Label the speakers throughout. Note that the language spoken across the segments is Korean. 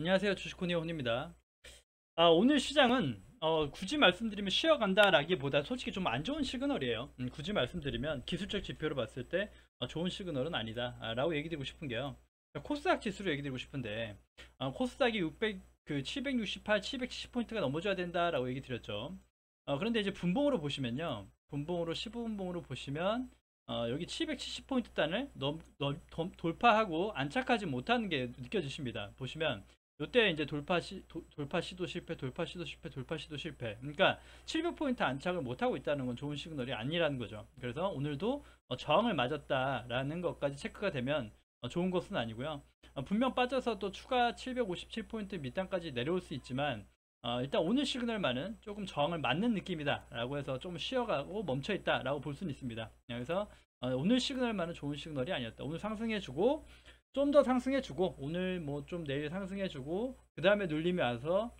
Speaker 1: 안녕하세요. 주식코니의 혼입니다. 오늘 시장은 굳이 말씀드리면 쉬어간다라기보다 솔직히 좀 안 좋은 시그널이에요. 굳이 말씀드리면 기술적 지표로 봤을 때 좋은 시그널은 아니다 라고 얘기 드리고 싶은 게요. 코스닥 지수로 얘기 드리고 싶은데 코스닥이 768, 770포인트가 넘어져야 된다라고 얘기 드렸죠. 그런데 이제 분봉으로 보시면요. 분봉으로 15분봉으로 보시면 여기 770포인트 단을 돌파하고 안착하지 못하는 게 느껴지십니다. 보시면 요때 이제 돌파 시도 실패, 돌파 시도 실패, 돌파 시도 실패. 그러니까 700포인트 안착을 못하고 있다는 건 좋은 시그널이 아니라는 거죠. 그래서 오늘도 저항을 맞았다라는 것까지 체크가 되면 좋은 것은 아니고요. 분명 빠져서 또 추가 757포인트 밑단까지 내려올 수 있지만 일단 오늘 시그널만은 조금 저항을 맞는 느낌이다 라고 해서 좀 쉬어가고 멈춰있다 라고 볼 수는 있습니다. 그래서 오늘 시그널만은 좋은 시그널이 아니었다. 오늘 상승해주고 좀 더 상승해주고 오늘 뭐 좀 내일 상승해주고 그 다음에 눌림이 와서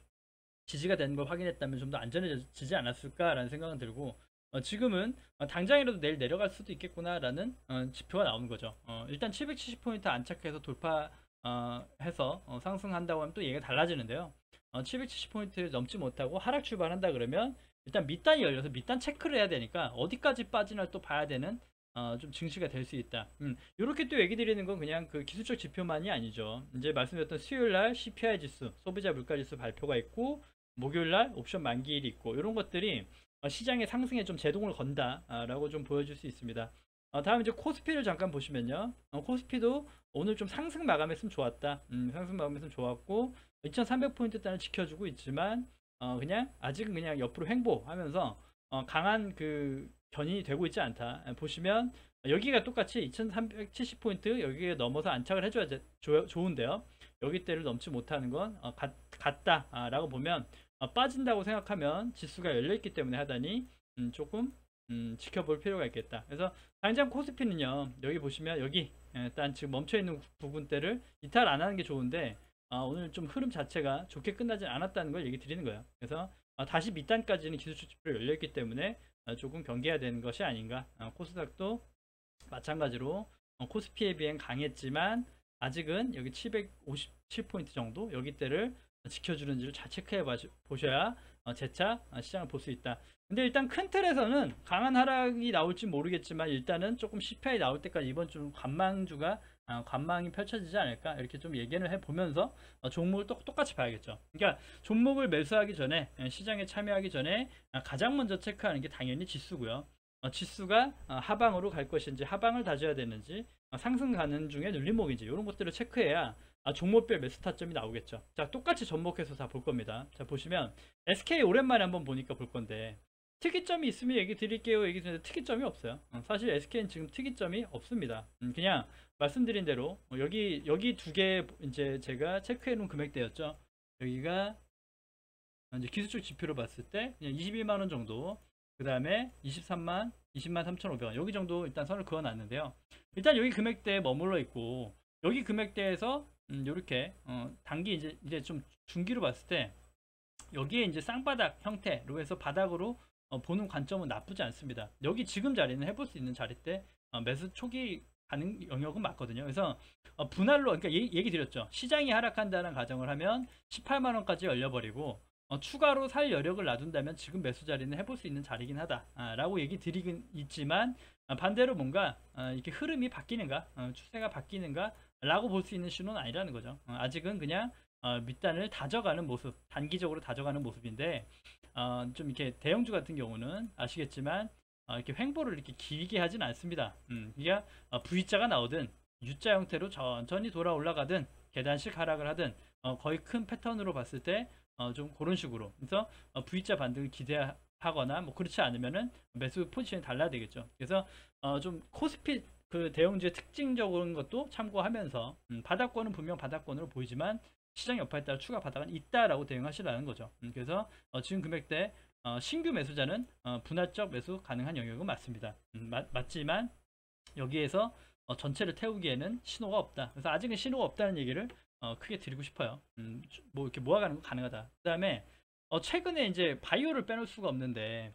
Speaker 1: 지지가 되는 걸 확인했다면 좀 더 안전해지지 않았을까라는 생각은 들고 지금은 당장이라도 내일 내려갈 수도 있겠구나라는 지표가 나오는 거죠. 일단 770포인트 안착해서 돌파해서 상승한다고 하면 또 얘기가 달라지는데요. 770포인트를 넘지 못하고 하락 출발한다 그러면 일단 밑단이 열려서 밑단 체크를 해야 되니까 어디까지 빠지나 또 봐야 되는 좀 증시가 될 수 있다. 이렇게 또 얘기 드리는 건 그냥 그 기술적 지표만이 아니죠. 이제 말씀드렸던 수요일날 CPI 지수, 소비자 물가 지수 발표가 있고 목요일날 옵션 만기일이 있고 이런 것들이 시장의 상승에 좀 제동을 건다라고 좀 보여줄 수 있습니다. 다음 이제 코스피를 잠깐 보시면요. 코스피도 오늘 좀 상승 마감했으면 좋았다. 상승 마감했으면 좋았고 2300포인트 단을 지켜주고 있지만 그냥 아직은 그냥 옆으로 횡보하면서 강한 그 견인이 되고 있지 않다. 보시면 여기가 똑같이 2370포인트 여기에 넘어서 안착을 해줘야 좋은데요. 여기 때를 넘지 못하는 건 같다라고 보면 빠진다고 생각하면 지수가 열려있기 때문에 하다니 조금 지켜볼 필요가 있겠다. 그래서 당장 코스피는요. 여기 보시면 여기 일단 지금 멈춰있는 부분대를 이탈 안 하는 게 좋은데 오늘 좀 흐름 자체가 좋게 끝나지 않았다는 걸 얘기 드리는 거예요. 그래서 다시 밑단까지는 기술적 지표로 열려있기 때문에 조금 경계해야 되는 것이 아닌가. 코스닥도 마찬가지로 코스피에 비해 강했지만 아직은 여기 757포인트 정도 여기 때를 지켜주는지를 잘 체크해 보셔야 재차 시장을 볼 수 있다. 근데 일단 큰 틀에서는 강한 하락이 나올지 모르겠지만 일단은 조금 CPI 나올 때까지 이번 주 관망이 펼쳐지지 않을까 이렇게 좀 얘기를 해보면서 종목을 똑같이 봐야겠죠. 그러니까 종목을 매수하기 전에 시장에 참여하기 전에 가장 먼저 체크하는 게 당연히 지수고요. 지수가 하방으로 갈 것인지 하방을 다져야 되는지 상승 가는 중에 눌림목인지 이런 것들을 체크해야 종목별 매수 타점이 나오겠죠. 자, 똑같이 접목해서 다 볼 겁니다. 자, 보시면 SK 오랜만에 한번 보니까 볼 건데 특이점이 있으면 얘기 드릴게요. 얘기 드리는데 특이점이 없어요. 사실 SK는 지금 특이점이 없습니다. 그냥 말씀드린 대로 여기 두 개 이제 제가 체크해 놓은 금액대였죠. 여기가 이제 기술적 지표로 봤을 때 그냥 21만 원 정도, 그 다음에 20만 3,500원 여기 정도 일단 선을 그어 놨는데요. 일단 여기 금액대에 머물러 있고 여기 금액대에서 이렇게 단기 이제 좀 중기로 봤을 때 여기에 이제 쌍바닥 형태로 해서 바닥으로 보는 관점은 나쁘지 않습니다. 여기 지금 자리는 해볼 수 있는 자리 때 매수 초기 가능 영역은 맞거든요. 그래서 분할로 그러니까 얘기 드렸죠. 시장이 하락한다는 가정을 하면 18만 원까지 열려버리고 추가로 살 여력을 놔둔다면 지금 매수 자리는 해볼 수 있는 자리긴 하다 라고 얘기 드리긴 있지만 반대로 뭔가 이렇게 흐름이 바뀌는가 추세가 바뀌는가 라고 볼 수 있는 신호는 아니라는 거죠. 아직은 그냥 밑단을 다져가는 모습, 단기적으로 다져가는 모습인데 좀 이렇게 대형주 같은 경우는 아시겠지만 이렇게 횡보를 이렇게 길게 하진 않습니다. 이게 V자가 나오든 U자 형태로 천천히 돌아 올라가든 계단식 하락을 하든 거의 큰 패턴으로 봤을 때 좀 그런 식으로 그래서 V자 반등을 기대하거나 뭐 그렇지 않으면은 매수 포지션이 달라야 되겠죠. 그래서 좀 코스피 그 대형주의 특징적인 것도 참고하면서 바닥권은 분명 바닥권으로 보이지만 시장 여파에 따라 추가 바닥은 있다라고 대응하시라는 거죠. 그래서 지금 금액대 신규 매수자는 분할적 매수 가능한 영역은 맞습니다. 맞지만 여기에서 전체를 태우기에는 신호가 없다. 그래서 아직은 신호가 없다는 얘기를 크게 드리고 싶어요. 뭐 이렇게 모아가는 건 가능하다. 그 다음에 최근에 이제 바이오를 빼놓을 수가 없는데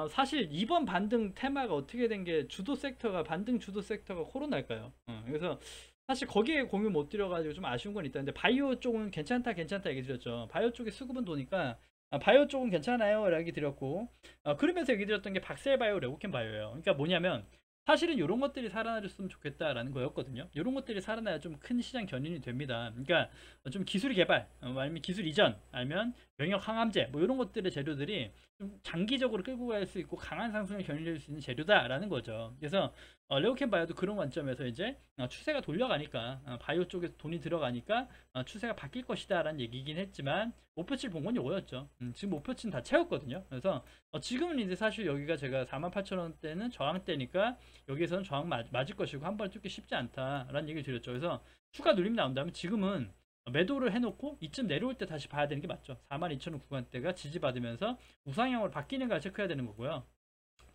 Speaker 1: 사실 이번 반등 테마가 어떻게 된 게 반등 주도 섹터가 코로나일까요? 그래서 사실 거기에 공유 못 들여가지고 좀 아쉬운 건 있다. 근데 바이오 쪽은 괜찮다 얘기 드렸죠. 바이오 쪽에 수급은 도니까 바이오 쪽은 괜찮아요 라고 얘기 드렸고, 그러면서 얘기 드렸던 게 박셀 바이오, 레고캠 바이오예요. 그러니까 뭐냐면 사실은 이런 것들이 살아나줬으면 좋겠다라는 거였거든요. 이런 것들이 살아나야 좀 큰 시장 견인이 됩니다. 그러니까 좀 기술 개발, 아니면 기술 이전, 아니면 명역 항암제 뭐 이런 것들의 재료들이 좀 장기적으로 끌고 갈 수 있고 강한 상승을 견인할 수 있는 재료다라는 거죠. 그래서 레오캠 바이오도 그런 관점에서 이제 추세가 돌려가니까, 바이오 쪽에 돈이 들어가니까 추세가 바뀔 것이다 라는 얘기긴 했지만, 목표치를 본 건 이거였죠. 지금 목표치는 다 채웠거든요. 그래서 지금은 이제 사실 여기가 제가 48,000원대는 저항대니까 여기에서는 저항 맞을 것이고 한 번에 뚫기 쉽지 않다라는 얘기를 드렸죠. 그래서 추가 눌림 나온다면 지금은 매도를 해놓고 이쯤 내려올 때 다시 봐야 되는 게 맞죠. 42,000원 구간대가 지지받으면서 우상향으로 바뀌는가 체크해야 되는 거고요.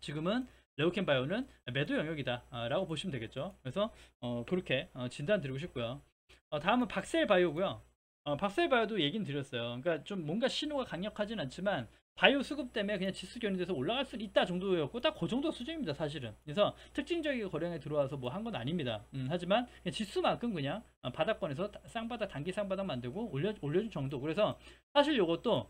Speaker 1: 지금은 레오캠 바이오는 매도 영역이다 라고 보시면 되겠죠. 그래서 그렇게 진단 드리고 싶고요. 다음은 박셀 바이오고요. 박셀 바이오도 얘기는 드렸어요. 그러니까 좀 뭔가 신호가 강력하진 않지만 바이오 수급 때문에 그냥 지수 견인돼서 올라갈 수 있다 정도였고, 딱 그 정도 수준입니다 사실은. 그래서 특징적인 거래량에 들어와서 뭐 한 건 아닙니다. 하지만 그냥 지수만큼 그냥 바닥권에서 쌍바닥, 단기 쌍바닥 만들고 올려준 정도. 그래서 사실 요것도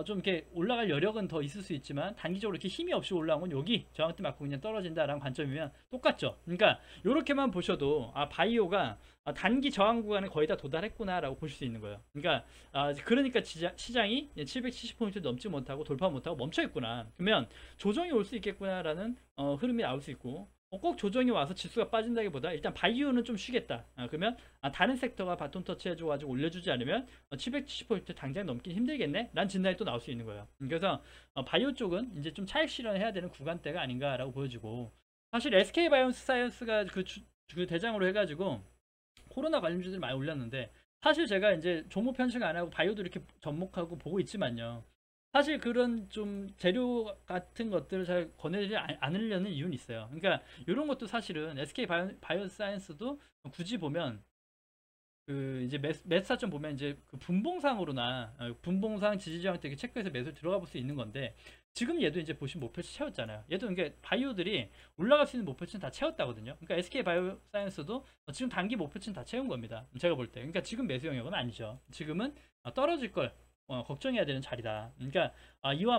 Speaker 1: 좀 이렇게 올라갈 여력은 더 있을 수 있지만 단기적으로 이렇게 힘이 없이 올라온 건 여기 저항대 맞고 그냥 떨어진다라는 관점이면 똑같죠. 그러니까 요렇게만 보셔도 바이오가 단기 저항 구간에 거의 다 도달했구나 라고 보실 수 있는 거예요. 그러니까 시장이 770포인트 넘지 못하고 돌파 못하고 멈춰 있구나. 그러면 조정이 올 수 있겠구나 라는 흐름이 나올 수 있고, 꼭 조정이 와서 지수가 빠진다기보다 일단 바이오는 좀 쉬겠다. 그러면 다른 섹터가 바톤 터치 해줘가지고 올려주지 않으면 770포인트 당장 넘긴 힘들겠네? 란 진단이 또 나올 수 있는 거예요. 그래서 바이오 쪽은 이제 좀 차익 실현해야 되는 구간대가 아닌가라고 보여지고, 사실 SK 바이오사이언스가 그 대장으로 해가지고 코로나 관련주들 많이 올렸는데, 사실 제가 이제 종목 편식 안 하고 바이오도 이렇게 접목하고 보고 있지만요, 사실 그런 좀 재료 같은 것들을 잘 권해드리지 않으려는 이유는 있어요. 그러니까 이런 것도 사실은 SK 바이오사이언스도 굳이 보면 그 이제 매수타점 보면 이제 그 분봉상으로나 분봉상 지지저항 되게 체크해서 매수 들어가 볼 수 있는 건데, 지금 얘도 이제 보시면 목표치 채웠잖아요. 얘도 이게 바이오들이 올라갈 수 있는 목표치는 다 채웠다거든요. 그러니까 SK 바이오사이언스도 지금 단기 목표치는 다 채운 겁니다. 제가 볼 때. 그러니까 지금 매수 영역은 아니죠. 지금은 떨어질 걸 걱정해야 되는 자리다. 그러니까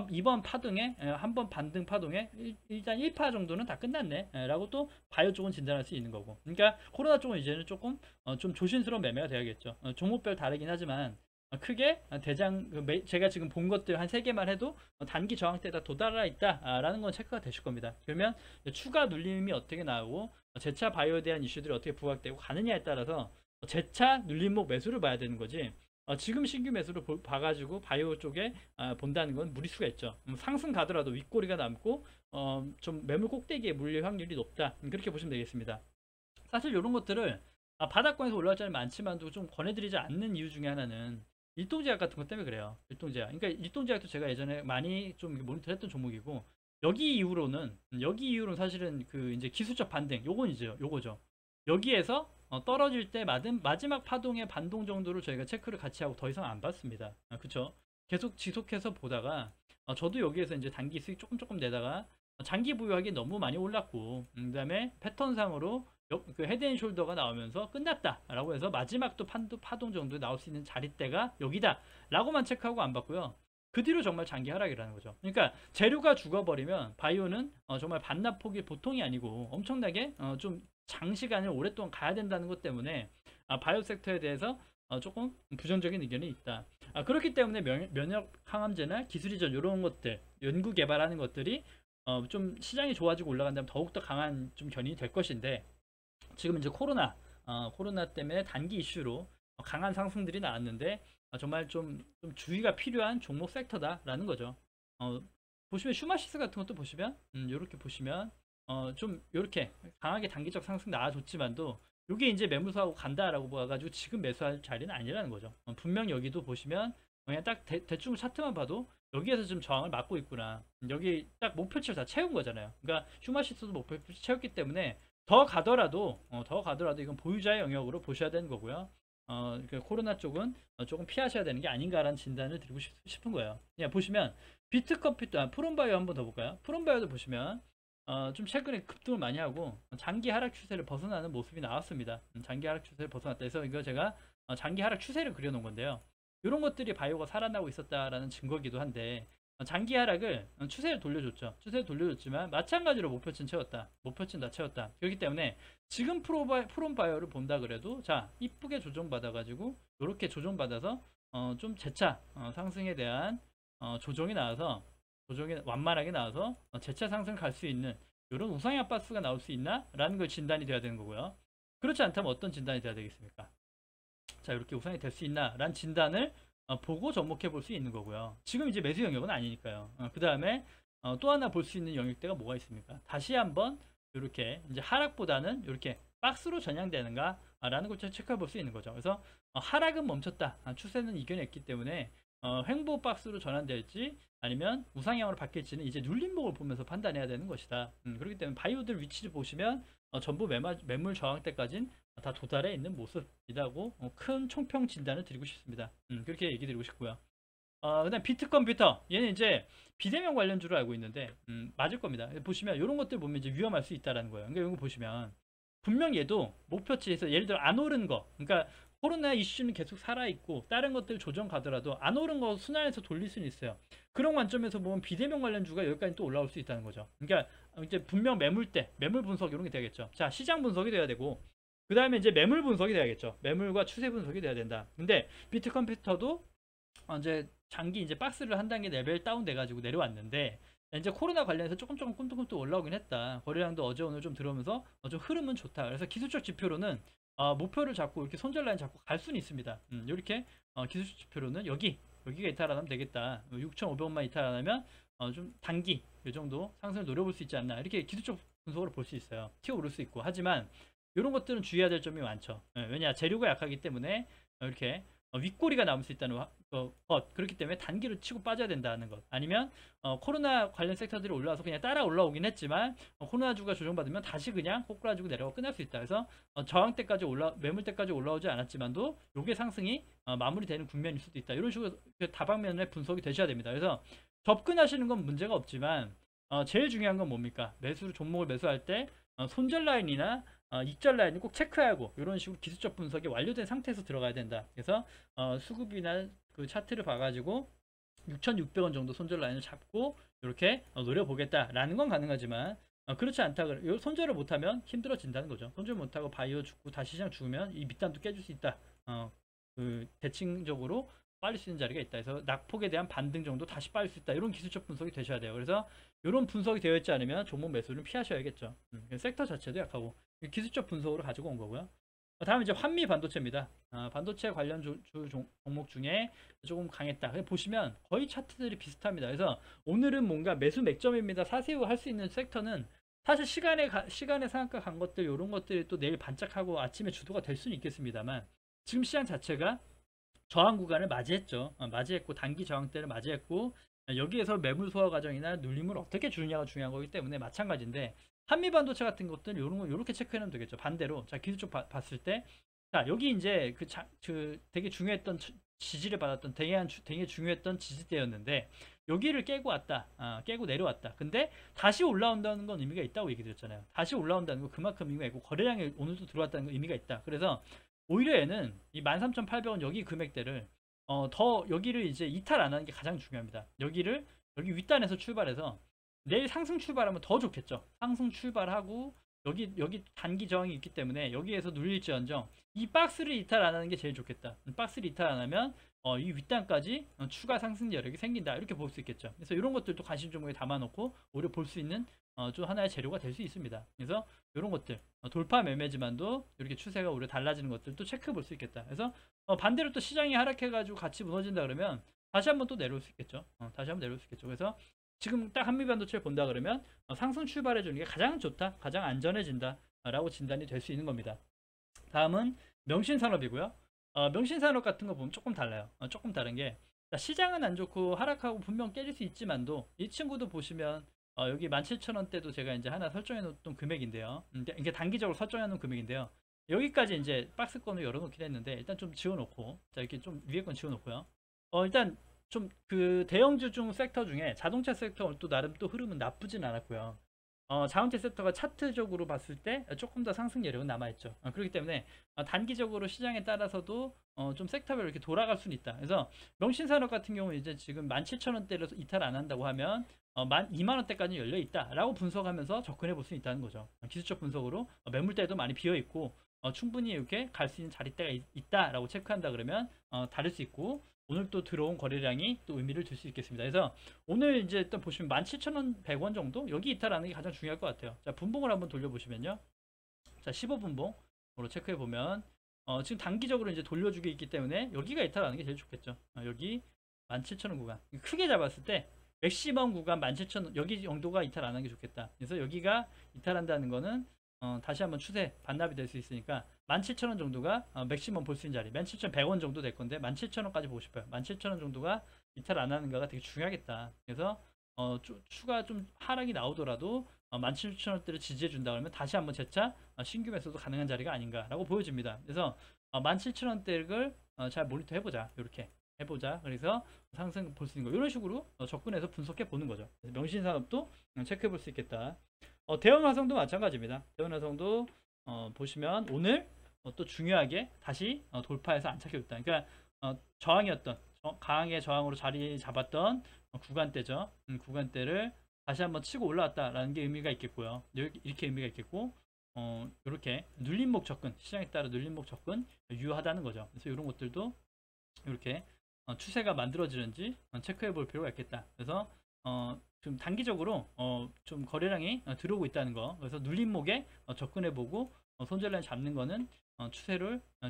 Speaker 1: 이번 파동에 한번 반등 파동에 일단 1파 정도는 다 끝났네 라고 또 바이오 쪽은 진단할 수 있는 거고, 그러니까 코로나 쪽은 이제는 조금 좀 조심스러운 매매가 돼야겠죠. 종목별 다르긴 하지만 크게 제가 지금 본 것들 한 3개만 해도 단기 저항대에 도달해 있다 라는 건 체크가 되실 겁니다. 그러면 추가 눌림이 어떻게 나오고 재차 바이오에 대한 이슈들이 어떻게 부각되고 가느냐에 따라서 재차 눌림목 매수를 봐야 되는 거지, 지금 신규 매수를 봐가지고 바이오 쪽에 본다는 건 무리수가 있죠. 상승 가더라도 윗꼬리가 남고 좀 매물 꼭대기에 물릴 확률이 높다, 그렇게 보시면 되겠습니다. 사실 이런 것들을 바닥권에서 올라갈 자리 많지만도 좀 권해드리지 않는 이유 중에 하나는 일동제약 같은 것 때문에 그래요. 일동제약. 그러니까 일동제약도 제가 예전에 많이 좀 모니터했던 종목이고, 여기 이후로는 사실은 그 이제 기술적 반등, 요거죠. 여기에서 떨어질 때 마지막 파동의 반동 정도를 저희가 체크를 같이 하고 더 이상 안 봤습니다. 그쵸? 계속 지속해서 보다가 저도 여기에서 이제 단기 수익 조금 내다가 장기 보유하기 너무 많이 올랐고, 그 다음에 패턴상으로 그 헤드앤숄더가 나오면서 끝났다 라고 해서 마지막 또 파동 정도 나올 수 있는 자리대가 여기다 라고만 체크하고 안 봤고요. 그 뒤로 정말 장기 하락이라는 거죠. 그러니까 재료가 죽어버리면 바이오는 정말 반납폭이 보통이 아니고 엄청나게 좀 장시간을 오랫동안 가야 된다는 것 때문에 바이오 섹터에 대해서 조금 부정적인 의견이 있다. 그렇기 때문에 면역 항암제나 기술 이전 이런 것들 연구 개발하는 것들이 좀 시장이 좋아지고 올라간다면 더욱더 강한 좀 견인이 될 것인데, 지금 이제 코로나 때문에 단기 이슈로 강한 상승들이 나왔는데 정말 좀 주의가 필요한 종목 섹터다라는 거죠. 보시면 슈마시스 같은 것도 보시면 이렇게 보시면 좀 이렇게 강하게 단기적 상승 나와줬지만도 이게 이제 매물사하고 간다라고 봐가지고 지금 매수할 자리는 아니라는 거죠. 분명 여기도 보시면 그냥 딱 대충 차트만 봐도 여기에서 좀 저항을 막고 있구나. 여기 딱 목표치를 다 채운 거잖아요. 그러니까 슈마시스도 목표치 채웠기 때문에 더 가더라도 이건 보유자의 영역으로 보셔야 되는 거고요. 그 코로나 쪽은 조금 피하셔야 되는 게 아닌가라는 진단을 드리고 싶은 거예요. 그냥 보시면 비트컴퓨터, 프롬바이오 한번 더 볼까요? 프롬바이오도 보시면 좀 최근에 급등을 많이 하고 장기 하락 추세를 벗어나는 모습이 나왔습니다. 장기 하락 추세를 벗어났다 해서 이거 제가 장기 하락 추세를 그려놓은 건데요. 이런 것들이 바이오가 살아나고 있었다라는 증거기도 한데 장기 하락을 추세를 돌려줬죠. 추세를 돌려줬지만 마찬가지로 목표치 채웠다. 목표치는 다 채웠다. 그렇기 때문에 지금 프롬 바이오를 본다 그래도 자 이쁘게 조정받아가지고 이렇게 조정받아서 좀 재차 상승에 대한 조정이 나와서 조정이 완만하게 나와서 재차 상승 갈 수 있는 이런 우상향 바스가 나올 수 있나? 라는 걸 진단이 돼야 되는 거고요. 그렇지 않다면 어떤 진단이 돼야 되겠습니까? 자 이렇게 우상이 될 수 있나? 라는 진단을 보고 접목해 볼 수 있는 거고요. 지금 이제 매수 영역은 아니니까요. 그 다음에 또 하나 볼 수 있는 영역대가 뭐가 있습니까? 다시 한번 이렇게 이제 하락보다는 이렇게 박스로 전향되는가? 라는 걸 체크해 볼 수 있는 거죠. 그래서 하락은 멈췄다. 추세는 이겨냈기 때문에 횡보 박스로 전환될지 아니면 우상향으로 바뀔지는 이제 눌림목을 보면서 판단해야 되는 것이다. 그렇기 때문에 바이오들 위치를 보시면 전부 매물 저항대까지는 다 도달해 있는 모습이라고 큰 총평 진단을 드리고 싶습니다. 그렇게 얘기 드리고 싶고요. 그다음 비트컴퓨터 얘는 이제 비대면 관련주로 알고 있는데 맞을 겁니다. 보시면 이런 것들 보면 이제 위험할 수 있다라는 거예요. 그러니까 이런 거 보시면 분명 얘도 목표치에서 예를 들어 안 오른 거, 그러니까 코로나 이슈는 계속 살아있고 다른 것들 조정 가더라도 안 오른 거 순환해서 돌릴 수는 있어요. 그런 관점에서 보면 비대면 관련주가 여기까지 또 올라올 수 있다는 거죠. 그러니까 이제 분명 매물대, 매물 분석 이런 게 되겠죠. 자, 시장 분석이 돼야 되고 그 다음에 이제 매물 분석이 돼야겠죠. 매물과 추세 분석이 돼야 된다. 근데 비트컴퓨터도 이제 장기 이제 박스를 한 단계 레벨 다운 돼가지고 내려왔는데 이제 코로나 관련해서 조금 꿈틀꿈틀 올라오긴 했다. 거래량도 어제 오늘 좀 들어오면서 좀 흐름은 좋다. 그래서 기술적 지표로는 목표를 잡고 이렇게 손절 라인 잡고 갈 수는 있습니다. 이렇게 기술적 지표로는 여기가 이탈하면 되겠다. 6,500원만 이탈하면 좀 단기 이 정도 상승을 노려볼 수 있지 않나. 이렇게 기술적 분석으로 볼 수 있어요. 튀어 오를 수 있고 하지만 이런 것들은 주의해야 될 점이 많죠. 왜냐 재료가 약하기 때문에 이렇게 윗꼬리가 남을 수 있다는 것. 그렇기 때문에 단기로 치고 빠져야 된다는 것. 아니면 코로나 관련 섹터들이 올라와서 그냥 따라 올라오긴 했지만 코로나주가 조정받으면 다시 그냥 꼬꾸라지고 내려가 끝날 수 있다. 그래서 저항대까지 매물대까지 올라오지 않았지만도 요게 상승이 마무리되는 국면일 수도 있다. 이런 식으로 다방면의 분석이 되셔야 됩니다. 그래서 접근하시는 건 문제가 없지만 제일 중요한 건 뭡니까? 종목을 매수할 때 손절 라인이나 익절 라인을 꼭 체크하고 이런 식으로 기술적 분석이 완료된 상태에서 들어가야 된다. 그래서 수급이나 그 차트를 봐가지고 6,600원 정도 손절 라인을 잡고 이렇게 노려보겠다라는 건 가능하지만 그렇지 않다. 손절을 못하면 힘들어진다는 거죠. 손절 못하고 바이오 죽고 다시 시장 죽으면 이 밑단도 깨질 수 있다. 그 대칭적으로 빠질 수 있는 자리가 있다. 그래서 낙폭에 대한 반등 정도 다시 빠질 수 있다. 이런 기술적 분석이 되셔야 돼요. 그래서 이런 분석이 되어 있지 않으면 종목 매수를 피하셔야겠죠. 섹터 자체도 약하고 기술적 분석으로 가지고 온 거고요. 다음 이제 환미 반도체입니다. 반도체 관련 종목 중에 조금 강했다. 보시면 거의 차트들이 비슷합니다. 그래서 오늘은 뭔가 매수 맥점입니다. 사세요 할 수 있는 섹터는 사실 시간에 상한가 간 것들 이런 것들이 또 내일 반짝하고 아침에 주도가 될 수는 있겠습니다만 지금 시장 자체가 저항 구간을 맞이했죠. 맞이했고 단기 저항대를 맞이했고 여기에서 매물 소화 과정이나 눌림을 어떻게 주느냐가 중요한 거기 때문에 마찬가지인데 한미 반도체 같은 것들 이런 거 이렇게 체크해놓으면 되겠죠. 반대로 자 기술적 봤을 때 자 여기 이제 그 되게 중요했던 지지를 받았던 되게 중요했던 지지대였는데 여기를 깨고 왔다. 깨고 내려왔다. 근데 다시 올라온다는 건 의미가 있다고 얘기 드렸잖아요. 다시 올라온다는 거 그만큼 의미가 있고 거래량이 오늘도 들어왔다는 건 의미가 있다. 그래서 오히려 얘는 이 13,800원 여기 금액대를 더 여기를 이제 이탈 안 하는 게 가장 중요합니다. 여기 윗단에서 출발해서 내일 상승 출발하면 더 좋겠죠. 상승 출발하고 여기 단기 저항이 있기 때문에 여기에서 눌릴지언정 이 박스를 이탈 안 하는 게 제일 좋겠다. 박스를 이탈 안 하면 이 윗단까지 추가 상승 여력이 생긴다. 이렇게 볼 수 있겠죠. 그래서 이런 것들도 관심 종목에 담아놓고 오히려 볼 수 있는 좀 하나의 재료가 될 수 있습니다. 그래서 이런 것들 돌파 매매지만도 이렇게 추세가 오히려 달라지는 것들도 체크해 볼 수 있겠다. 그래서 반대로 또 시장이 하락해가지고 같이 무너진다 그러면 다시 한번 또 내려올 수 있겠죠. 다시 한번 내려올 수 있겠죠. 그래서 지금 딱 한미반도체를 본다 그러면 상승 출발해 주는 게 가장 좋다, 가장 안전해진다 라고 진단이 될 수 있는 겁니다. 다음은 명신산업이고요. 명신산업 같은 거 보면 조금 달라요. 조금 다른 게 시장은 안 좋고 하락하고 분명 깨질 수 있지만도 이 친구도 보시면 여기 17,000원대도 제가 이제 하나 설정해 놓던 금액인데요. 이게 단기적으로 설정해 놓은 금액인데요. 여기까지 이제 박스권을 열어놓긴 했는데 일단 좀 지워놓고 자 이렇게 좀 위에 건 지워놓고요. 일단 좀 그 대형주 중 섹터 중에 자동차 섹터 또 나름 또 흐름은 나쁘진 않았고요. 자운티 섹터가 차트적으로 봤을 때 조금 더 상승 여력은 남아있죠. 그렇기 때문에 단기적으로 시장에 따라서도 좀 섹터별로 이렇게 돌아갈 수는 있다. 그래서 명신산업 같은 경우는 이제 지금 17,000원대로 이탈 안 한다고 하면 2만원대까지 열려 있다라고 분석하면서 접근해 볼 수 있다는 거죠. 기술적 분석으로 매물대도 많이 비어 있고 충분히 이렇게 갈 수 있는 자리대가 있다라고 체크한다 그러면 다를 수 있고, 오늘 또 들어온 거래량이 또 의미를 둘 수 있겠습니다. 그래서 오늘 이제 일단 보시면 17,100원 정도 여기 이탈하는 게 가장 중요할 것 같아요. 자, 분봉을 한번 돌려보시면요. 자, 15분봉으로 체크해 보면 지금 단기적으로 이제 돌려주고 있기 때문에 여기가 이탈하는 게 제일 좋겠죠. 여기 17,000원 구간 크게 잡았을 때 맥시멈 구간 17,000원 여기 정도가 이탈 안 하는 게 좋겠다. 그래서 여기가 이탈한다는 거는 다시 한번 추세 반납이 될 수 있으니까 17,000원 정도가 맥시멈 볼 수 있는 자리, 17,100원 정도 될 건데 17,000원까지 보고 싶어요. 17,000원 정도가 이탈 안 하는가가 되게 중요하겠다. 그래서 추가 좀 하락이 나오더라도 17,000원대를 지지해 준다 그러면 다시 한번 재차 신규 매수도 가능한 자리가 아닌가라고 보여집니다. 그래서 17,000원대를 잘 모니터 해보자. 이렇게 해보자. 그래서 상승 볼 수 있는 거 이런 식으로 접근해서 분석해 보는 거죠. 명신산업도 체크해 볼 수 있겠다. 대형화성도 마찬가지입니다. 대형화성도 보시면 오늘 또 중요하게 다시 돌파해서 안착해줬다. 그러니까 저항이었던 강하게 저항으로 자리 잡았던 구간대죠. 구간대를 다시 한번 치고 올라왔다라는 게 의미가 있겠고요. 이렇게 의미가 있겠고, 이렇게 눌림목 접근, 시장에 따라 눌림목 접근 유효하다는 거죠. 그래서 이런 것들도 이렇게 추세가 만들어지는지 체크해 볼 필요가 있겠다. 그래서 좀 단기적으로 좀 거래량이 들어오고 있다는 거, 그래서 눌림목에 접근해 보고 손절라인 잡는 거는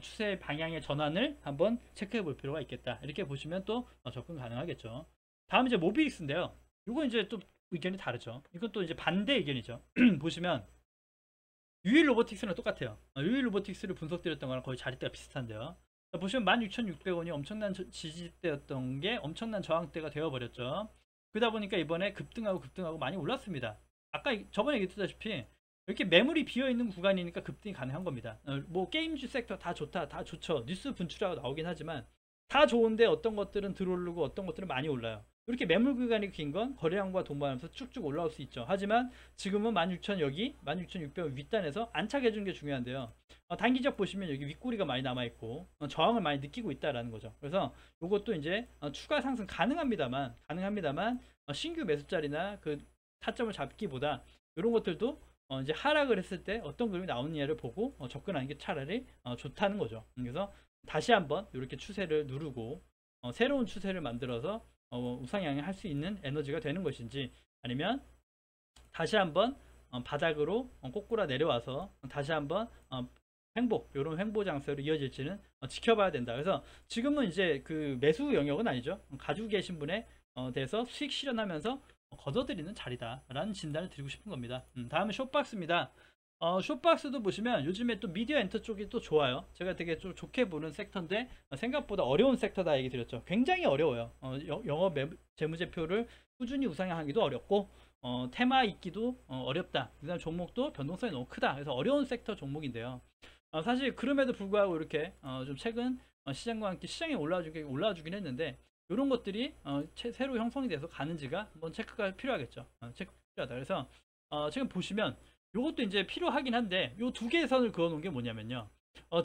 Speaker 1: 추세 방향의 전환을 한번 체크해 볼 필요가 있겠다. 이렇게 보시면 또 접근 가능하겠죠. 다음 이제 모비익스인데요. 이거 이제 또 의견이 다르죠. 이건 또 이제 반대 의견이죠. 보시면 유일 로보틱스랑 똑같아요. 유일 로보틱스를 분석드렸던 거랑 거의 자리대가 비슷한데요. 보시면 16,600원이 엄청난 지지대였던 게 엄청난 저항대가 되어버렸죠. 그러다 보니까 이번에 급등하고 많이 올랐습니다. 아까 저번에 얘기했다시피 이렇게 매물이 비어있는 구간이니까 급등이 가능한 겁니다. 뭐 게임주 섹터 다 좋다, 다 좋죠. 뉴스 분출하고 나오긴 하지만 다 좋은데 어떤 것들은 들어오르고 어떤 것들은 많이 올라요. 이렇게 매물 구간이 긴 건 거래량과 동반하면서 쭉쭉 올라올 수 있죠. 하지만 지금은 16,000 여기 16,600원 윗단에서 안착해 주는 게 중요한데요. 단기적 보시면 여기 윗꼬리가 많이 남아있고 저항을 많이 느끼고 있다라는 거죠. 그래서 이것도 이제 추가 상승 가능합니다만 신규 매수자리나 그 타점을 잡기보다 이런 것들도 이제 하락을 했을 때 어떤 그림이 나오느냐를 보고 접근하는 게 차라리 좋다는 거죠. 그래서 다시 한번 이렇게 추세를 누르고 새로운 추세를 만들어서 우상향을 할 수 있는 에너지가 되는 것인지, 아니면 다시 한번 바닥으로 꼬꾸라 내려와서 다시 한번 횡보, 이런 횡보 장세로 이어질지는 지켜봐야 된다. 그래서 지금은 이제 그 매수 영역은 아니죠. 가지고 계신 분에 대해서 수익 실현하면서 걷어들이는 자리다라는 진단을 드리고 싶은 겁니다. 다음은 숏박스입니다. 숏박스도 보시면 요즘에 또 미디어 엔터 쪽이 또 좋아요. 제가 되게 좀 좋게 보는 섹터인데 생각보다 어려운 섹터다 얘기 드렸죠. 굉장히 어려워요. 영업 재무제표를 꾸준히 우상향하기도 어렵고 테마 있기도 어렵다. 그 다음 종목도 변동성이 너무 크다. 그래서 어려운 섹터 종목인데요. 사실 그럼에도 불구하고 이렇게 좀 최근 시장과 함께 시장이 올라와주긴 했는데, 이런 것들이 새로 형성이 돼서 가는지가 한번 체크가 필요하겠죠. 체크 필요하다. 그래서 지금 보시면 이것도 이제 필요하긴 한데, 요 두 개의 선을 그어 놓은 게 뭐냐면요.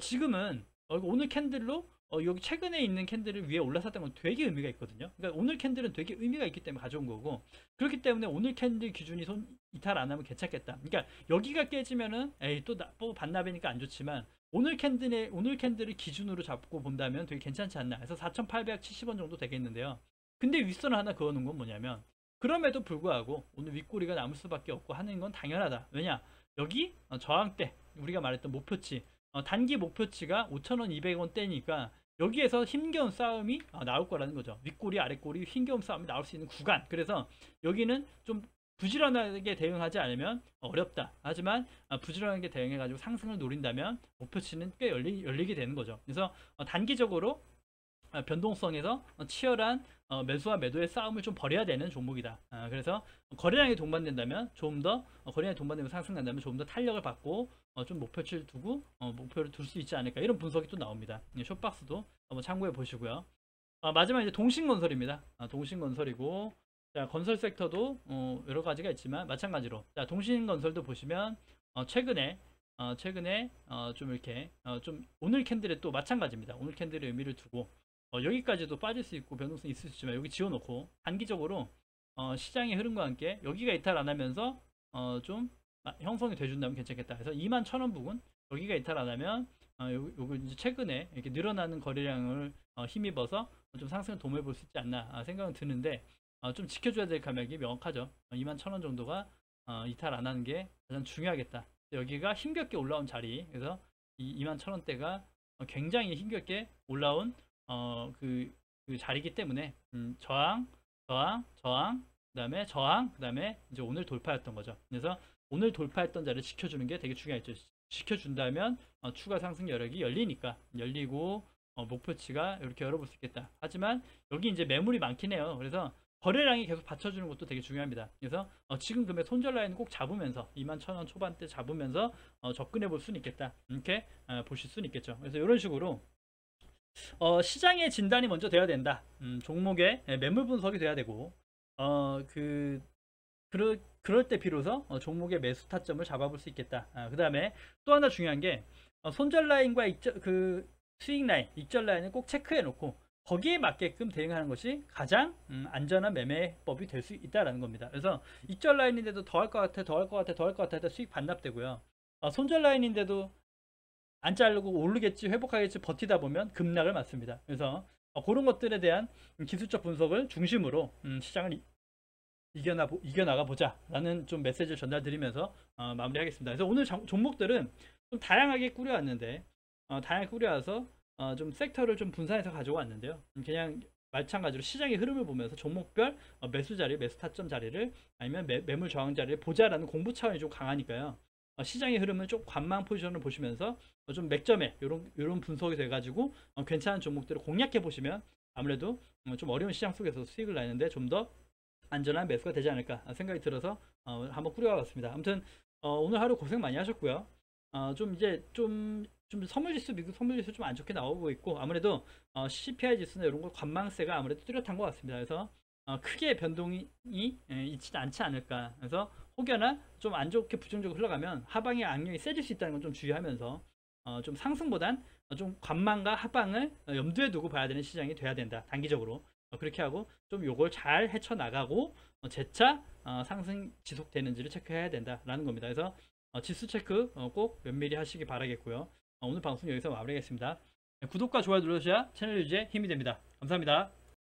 Speaker 1: 지금은 오늘 캔들로 여기 최근에 있는 캔들을 위에 올라섰던 건 되게 의미가 있거든요. 그러니까 오늘 캔들은 되게 의미가 있기 때문에 가져온 거고, 그렇기 때문에 오늘 캔들 기준이 이탈 안 하면 괜찮겠다. 그러니까 여기가 깨지면은 에이 또 반납이니까 안 좋지만 오늘 캔들을 기준으로 잡고 본다면 되게 괜찮지 않나. 그래서 4,870원 정도 되겠는데요. 근데 윗선을 하나 그어 놓은 건 뭐냐면, 그럼에도 불구하고 오늘 윗꼬리가 남을 수밖에 없고 하는 건 당연하다. 왜냐? 여기 저항대, 우리가 말했던 목표치, 단기 목표치가 5,000원, 200원대니까 여기에서 힘겨운 싸움이 나올 거라는 거죠. 윗꼬리, 아랫꼬리 힘겨운 싸움이 나올 수 있는 구간. 그래서 여기는 좀 부지런하게 대응하지 않으면 어렵다. 하지만 부지런하게 대응해가지고 상승을 노린다면 목표치는 꽤 열리게 되는 거죠. 그래서 단기적으로 변동성에서 치열한 매수와 매도의 싸움을 좀 벌여야 되는 종목이다. 그래서 거래량이 동반된다면 조금 더 거래량이 동반되면 상승한다면 조금 더 탄력을 받고 좀 목표치를 두고 목표를 둘 수 있지 않을까, 이런 분석이 또 나옵니다. 숏박스도 한번 참고해 보시고요. 마지막 이제 동신건설입니다. 동신건설이고 자, 건설 섹터도 여러 가지가 있지만 마찬가지로 자, 동신건설도 보시면 최근에 좀 이렇게 좀 오늘 캔들에 또 마찬가지입니다. 오늘 캔들의 의미를 두고 여기까지도 빠질 수 있고 변동성이 있을 수 있지만 여기 지워놓고 단기적으로 시장의 흐름과 함께 여기가 이탈 안 하면서 좀 형성이 돼준다면 괜찮겠다. 그래서 21,000원 부근 여기가 이탈 안 하면 요거 이제 최근에 이렇게 늘어나는 거래량을 힘입어서 좀 상승을 도모해 볼 수 있지 않나 생각은 드는데 좀 지켜줘야 될 가격이 명확하죠. 21,000원 정도가 이탈 안 하는 게 가장 중요하겠다. 여기가 힘겹게 올라온 자리, 그래서 이 21,000원대가 굉장히 힘겹게 올라온 그 자리이기 때문에 저항, 그다음에 저항, 그다음에 이제 오늘 돌파했던 거죠. 그래서 오늘 돌파했던 자리를 지켜주는 게 되게 중요했죠. 지켜준다면 추가 상승 여력이 열리고 목표치가 이렇게 열어볼 수 있겠다. 하지만 여기 이제 매물이 많긴 해요. 그래서 거래량이 계속 받쳐주는 것도 되게 중요합니다. 그래서 지금 금액 손절 라인을 꼭 잡으면서 21,000원 초반대 잡으면서 접근해 볼 수는 있겠다. 이렇게 보실 수는 있겠죠. 그래서 이런 식으로 시장의 진단이 먼저 돼야 된다. 종목의 매물 분석이 돼야 되고 그럴 때 비로소 종목의 매수 타점을 잡아볼 수 있겠다. 그 다음에 또 하나 중요한 게 손절 라인과 수익 라인, 익절 라인을 꼭 체크해 놓고 거기에 맞게끔 대응하는 것이 가장 안전한 매매법이 될 수 있다는 겁니다. 그래서 익절 라인인데도 더 할 것 같아 해서 수익 반납되고요. 손절 라인인데도 안 자르고 오르겠지, 회복하겠지 버티다 보면 급락을 맞습니다. 그래서 그런 것들에 대한 기술적 분석을 중심으로 시장을 이겨나가 보자 라는 좀 메시지를 전달드리면서 마무리하겠습니다. 그래서 오늘 종목들은 좀 다양하게 꾸려왔는데 다양하게 꾸려와서 좀 섹터를 좀 분산해서 가져왔는데요. 그냥 마찬가지로 시장의 흐름을 보면서 종목별 매수 자리, 매수 타점 자리를 아니면 매물 저항 자리를 보자라는 공부 차원이 좀 강하니까요. 시장의 흐름을 좀 관망 포지션을 보시면서 좀 맥점에 이런 분석이 돼가지고 괜찮은 종목들을 공략해 보시면 아무래도 좀 어려운 시장 속에서 수익을 내는데 좀 더 안전한 매수가 되지 않을까 생각이 들어서 한번 꾸려봤습니다. 아무튼 오늘 하루 고생 많이 하셨고요. 좀 이제 좀 선물지수, 미국 선물지수 좀 안 좋게 나오고 있고 아무래도 CPI 지수나 이런 거 관망세가 아무래도 뚜렷한 것 같습니다. 그래서 크게 변동이 있지 않지 않을까. 그래서 혹여나 좀 안 좋게 부정적으로 흘러가면 하방의 악영이 세질 수 있다는 건 좀 주의하면서 좀 상승보단 좀 관망과 하방을 염두에 두고 봐야 되는 시장이 돼야 된다. 단기적으로 그렇게 하고 좀 요걸 잘 헤쳐나가고 재차 상승 지속되는지를 체크해야 된다라는 겁니다. 그래서 지수 체크 꼭 면밀히 하시기 바라겠고요. 오늘 방송 여기서 마무리하겠습니다. 구독과 좋아요 눌러주셔야 채널 유지에 힘이 됩니다. 감사합니다.